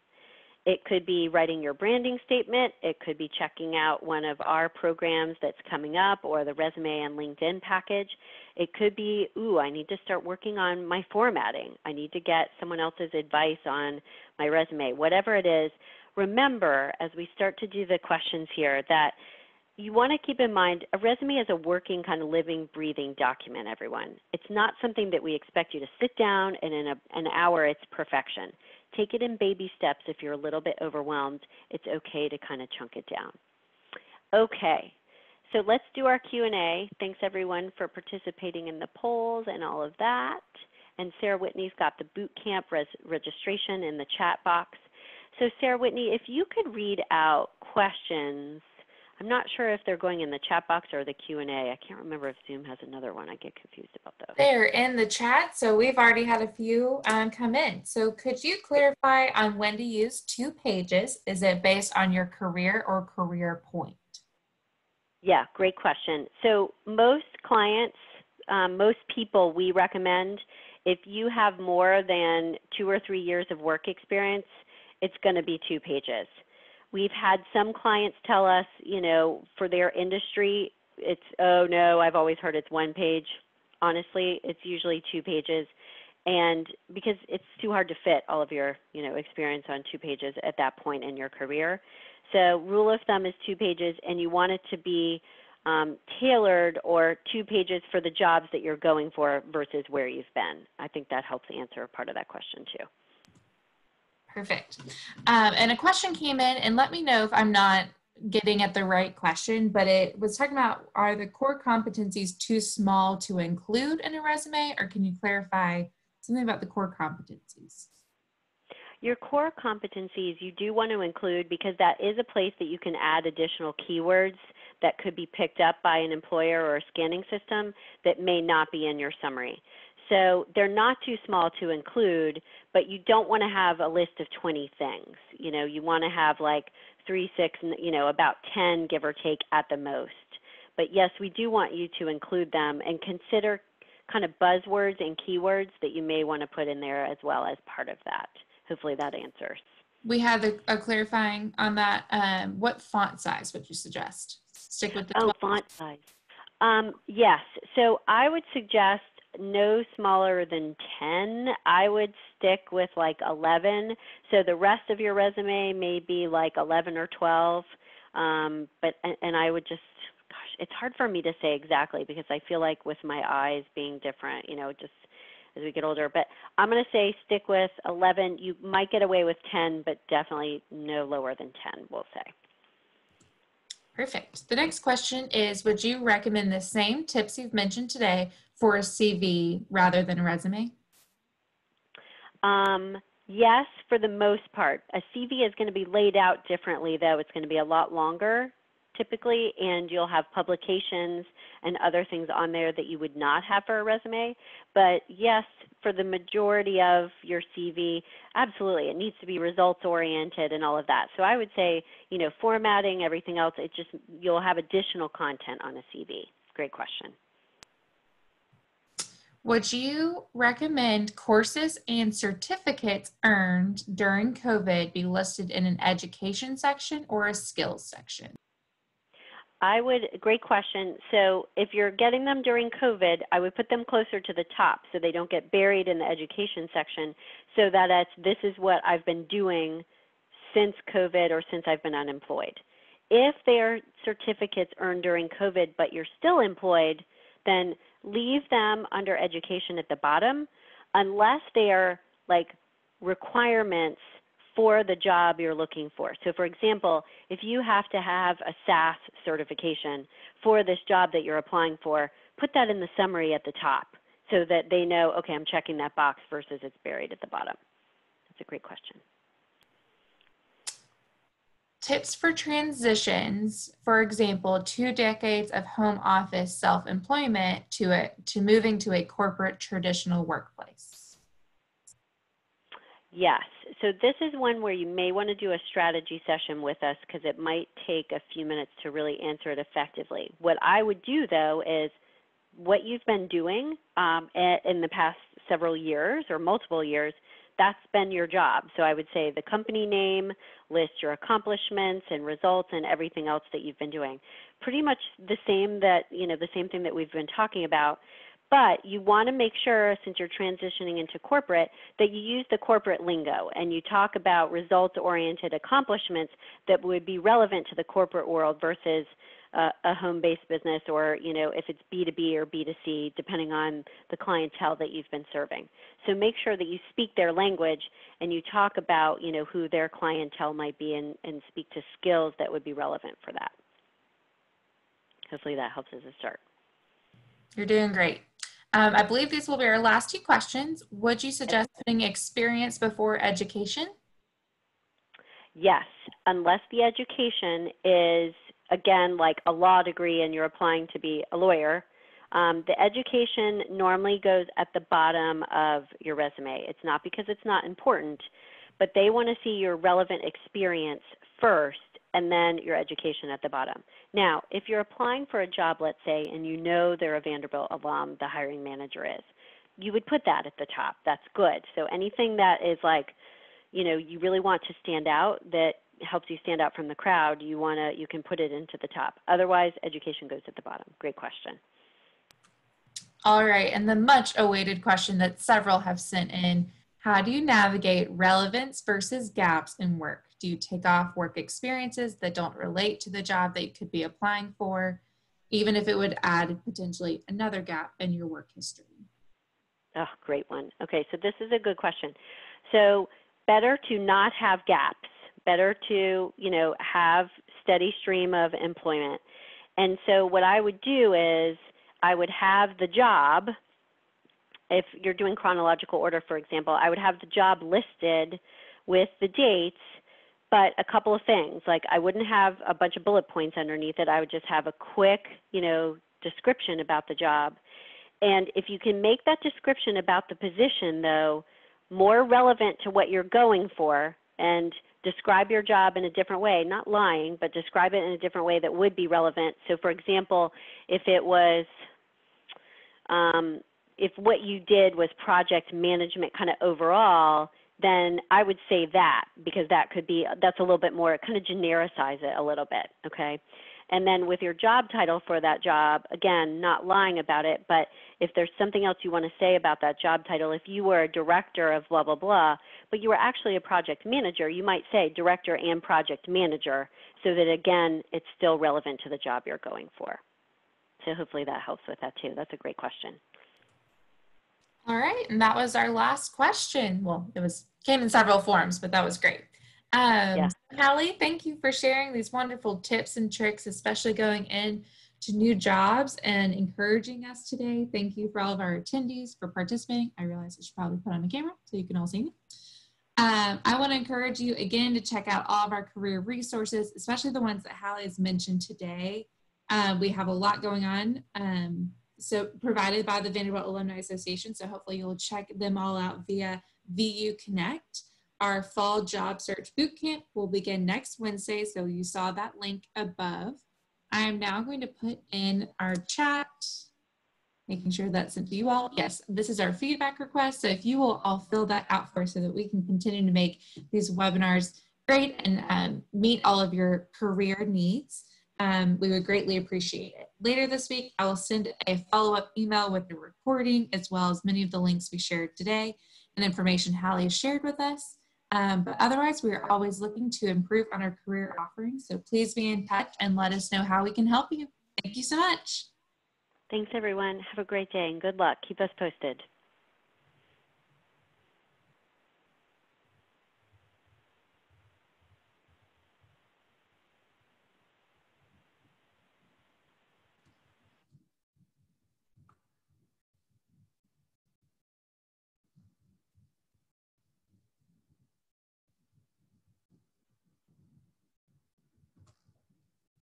Speaker 3: It could be writing your branding statement. It could be checking out one of our programs that's coming up or the resume and LinkedIn package. It could be, ooh, I need to start working on my formatting. I need to get someone else's advice on my resume. Whatever it is, remember as we start to do the questions here that you want to keep in mind a resume is a working, kind of living, breathing document, everyone. It's not something that we expect you to sit down and in an hour it's perfection. Take it in baby steps. If you're a little bit overwhelmed, it's okay to kind of chunk it down. Okay, so let's do our Q&A. Thanks everyone for participating in the polls and all of that. And Sarah Whitney's got the boot camp registration in the chat box. So Sarah Whitney, if you could read out questions. I'm not sure if they're going in the chat box or the Q&A. I can't remember if Zoom has another one. I get confused about those.
Speaker 1: They're in the chat, so we've already had a few come in. So could you clarify on when to use 2 pages? Is it based on your career or career point?
Speaker 3: Yeah, great question. So most clients, most people we recommend, if you have more than 2 or 3 years of work experience, it's going to be 2 pages. We've had some clients tell us, you know, for their industry, it's, oh no, I've always heard it's 1 page. Honestly, it's usually 2 pages. And because it's too hard to fit all of your, you know, experience on 2 pages at that point in your career. So rule of thumb is 2 pages, and you want it to be tailored or 2 pages for the jobs that you're going for versus where you've been. I think that helps answer part of that question too.
Speaker 1: Perfect. And a question came in, and let me know if I'm not getting at the right question, but it was talking about, are the core competencies too small to include in a resume, or can you clarify something about the core competencies?
Speaker 3: Your core competencies you do want to include because that is a place that you can add additional keywords that could be picked up by an employer or a scanning system that may not be in your summary. So they're not too small to include, but you don't want to have a list of 20 things. You know, you want to have like 3, 6, you know, about 10 give or take at the most. But yes, we do want you to include them and consider kind of buzzwords and keywords that you may want to put in there as well as part of that. Hopefully that answers.
Speaker 1: We had a clarifying on that. What font size would you suggest? Stick with the 12.
Speaker 3: Font size. Yes, so I would suggest no smaller than 10. I would stick with like 11. So the rest of your resume may be like 11 or 12. And I would just, gosh, it's hard for me to say exactly because I feel like with my eyes being different, you know, just as we get older. But I'm going to say stick with 11. You might get away with 10, but definitely no lower than 10, we'll say.
Speaker 1: Perfect. The next question is, would you recommend the same tips you've mentioned today for a CV rather than a resume?
Speaker 3: Yes, for the most part. A CV is going to be laid out differently, though. It's going to be a lot longer, typically, and you'll have publications and other things on there that you would not have for a resume. But yes, for the majority of your CV, absolutely, it needs to be results-oriented and all of that. So I would say, you know, formatting, everything else, it just, you'll have additional content on a CV. Great question.
Speaker 1: Would you recommend courses and certificates earned during COVID be listed in an education section or a skills section?
Speaker 3: Great question. So if you're getting them during COVID, I would put them closer to the top so they don't get buried in the education section, so that this is what I've been doing since COVID or since I've been unemployed. If they are certificates earned during COVID but you're still employed, then leave them under education at the bottom unless they are like requirements for the job you're looking for. So for example, if you have to have a SAS certification for this job that you're applying for, put that in the summary at the top so that they know, okay, I'm checking that box versus it's buried at the bottom. That's a great question.
Speaker 1: Tips for transitions, for example, 2 decades of home office self-employment to moving to a corporate traditional workplace.
Speaker 3: Yes, so this is one where you may want to do a strategy session with us because it might take a few minutes to really answer it effectively. What I would do though is what you've been doing in the past several years or multiple years, that's been your job. So I would say the company name, list your accomplishments and results and everything else that you've been doing. Pretty much the same the same thing that we've been talking about. But you want to make sure, since you're transitioning into corporate, that you use the corporate lingo and you talk about results-oriented accomplishments that would be relevant to the corporate world versus a home-based business, or if it's B2B or B2C, depending on the clientele that you've been serving. So make sure that you speak their language and you talk about who their clientele might be, and speak to skills that would be relevant for that. Hopefully that helps as a start.
Speaker 1: You're doing great. I believe these will be our last two questions. Would you suggest putting experience before education?
Speaker 3: Yes, unless the education is, again, like a law degree and you're applying to be a lawyer. The education normally goes at the bottom of your resume. It's not because it's not important, but they want to see your relevant experience first and then your education at the bottom. Now, if you're applying for a job, let's say, and you know they're a Vanderbilt alum, the hiring manager is, you would put that at the top. That's good. So anything that is like, you really want to stand out, that helps you stand out from the crowd, you can put it into the top. Otherwise, education goes at the bottom. Great question.
Speaker 1: All right, and the much awaited question that several have sent in, how do you navigate relevance versus gaps in work? Do you take off work experiences that don't relate to the job that you could be applying for, even if it would add potentially another gap in your work history?
Speaker 3: Oh, great one. Okay, so this is a good question. So better to not have gaps, better to, have steady stream of employment. And so what I would do is I would have the job, if you're doing chronological order, for example, I would have the job listed with the dates, but a couple of things, like I wouldn't have a bunch of bullet points underneath it. I would just have a quick, description about the job. And if you can make that description about the position, though, more relevant to what you're going for, and describe your job in a different way, not lying, but describe it in a different way that would be relevant. So for example, if it was, if what you did was project management kind of overall, then I would say that, because that's a little bit more, kind of genericize it a little bit, okay? And then with your job title for that job, again, not lying about it, but if there's something else you want to say about that job title, if you were a director of blah, blah, blah, but you were actually a project manager, you might say director and project manager, so that, again, it's still relevant to the job you're going for. So hopefully that helps with that too. That's a great question.
Speaker 1: All right, and that was our last question. Well, came in several forms, but that was great.
Speaker 3: Yeah.
Speaker 1: Hallie, thank you for sharing these wonderful tips and tricks, especially going into new jobs and encouraging us today. Thank you for all of our attendees for participating. I realize I should probably put on the camera so you can all see me. I want to encourage you again to check out all of our career resources, especially the ones that Hallie has mentioned today. We have a lot going on. So provided by the Vanderbilt Alumni Association. So hopefully you'll check them all out via VU Connect. Our fall job search bootcamp will begin next Wednesday. So you saw that link above. I am now going to put in our chat, making sure that's sent to you all. Yes, this is our feedback request. So if you will all fill that out for us so that we can continue to make these webinars great and meet all of your career needs. We would greatly appreciate it. Later this week, I will send a follow-up email with the recording, as well as many of the links we shared today and information Hallie has shared with us. But otherwise, we are always looking to improve on our career offerings. So please be in touch and let us know how we can help you. Thank you so much.
Speaker 3: Thanks, everyone. Have a great day and good luck. Keep us posted.